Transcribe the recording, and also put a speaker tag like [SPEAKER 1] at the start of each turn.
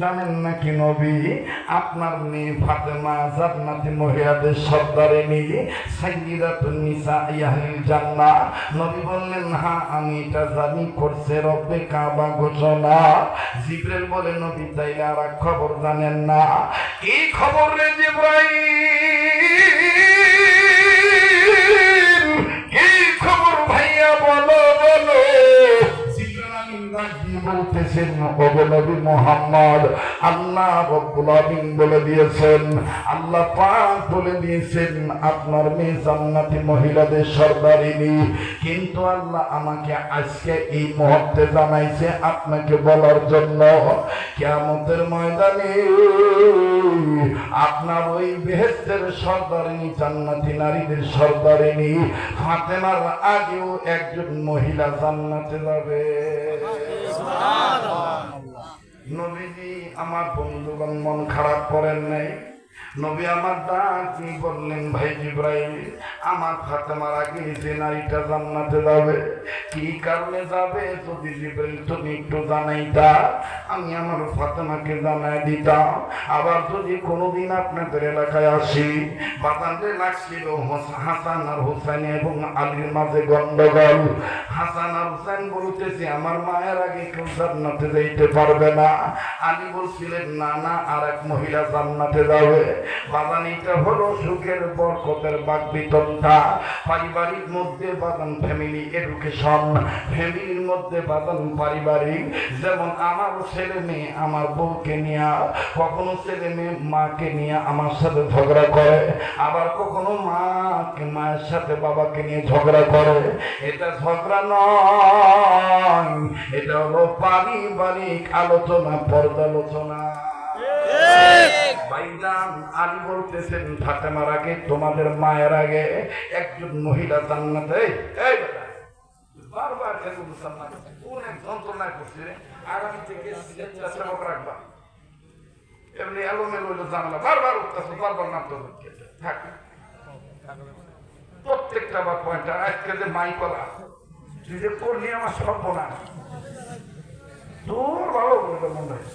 [SPEAKER 1] জানেন নাকি নবী আপনার মেয়ে ফাতেমা জান্নাতি মহিলাদের সর্দারিনী সাইয়্যিদাতুন নিসা আহলিল জান্নাহ। নবী বললেন হ্যাঁ আমি এটা জানি, করছে রব্বে কাবা ঘোষণা। জিবরাইল বলে নবী তাইলে আর খবর জানেন না? কি খবর রে জিবরাইল, কি খবর ভাইয়া বলো বলো। বলতেছেন ওগো নবী মুহাম্মদ, আল্লাহ রাব্বুল আলামিন বলে দিয়েছেন, আল্লাহ পাক বলে দিয়েছেন আপনার মেয়ে জান্নাতি মহিলাদের সর্দারিনী। কিন্তু আল্লাহ আমাকে আজকে এই মুহূর্তে জানাইছে আপনাকে বলার জন্য, কিয়ামতের ময়দানে আপনার ওই বেহেশতের সর্দারিনী জান্নাতি নারীদের সর্দারিনী ফাতেমার আগেও একজন মহিলা জান্নাতে যাবে। নবীজি আমার বন্ধুগণ মন খারাপ করেন নাই। নবী আমার ডাক দিয়ে বললেন ভাই জিবরাইল, আমার ফাতেমার আগে যে নারীটা জান্নাতে যাবে কি কারণে যাবে যদি জিবরাইল তুমি একটু জানাইতা, আমি আমার ফাতেমাকে জানাই দিতাম। আবার যদি কোনোদিন আপনাদের এলাকায় আসি, বাজারে লাগছিল হাসান আর হুসাইন এবং আলীর মাঝে গন্ডগোল। হাসান আর হুসাইন বলতেছে আমার মায়ের আগে কেউ জান্নাতে যাইতে পারবে না। আলী বলছিলেন না না আর এক মহিলা জান্নাতে যাবে। বাগানিটা হলো সুখের বরকতের বাগবিতণ্ডা। পারিবারিক মধ্যে বাগান ফ্যামিলি এডুকেশন, ফ্যামিলির মধ্যে বাগান পারিবারিক। যেমন আমার ছেলে মেয়ে আমার বউকে নিয়ে, কখনো ছেলে মেয়ে মাকে নিয়ে আমার সাথে ঝগড়া করে, আবার কখনো মাকে মায়ের সাথে বাবাকে নিয়ে ঝগড়া করে। এটা ঝগড়া নয়, এটা হলো পারিবারিক আলোচনা, পর্যালোচনা। ভাইজান আলী বলতেছেন ফাতেমার আগে তোমাদের মায়ের আগে একজন মহিলা জান্নাতে। এই বারবার অনেক যন্ত্রণায় করছে, আগামী থেকে সেবক রাখবা। এমনি এলোমেলো হইলো জানলা, বারবার উঠতেছে, বারবার নামতে থাক। প্রত্যেকটা বা পয়েন্ট আজকে যে মাই করা তুই যে করলি আমার সর্বনাশ, তোর ভালো মনে হয়।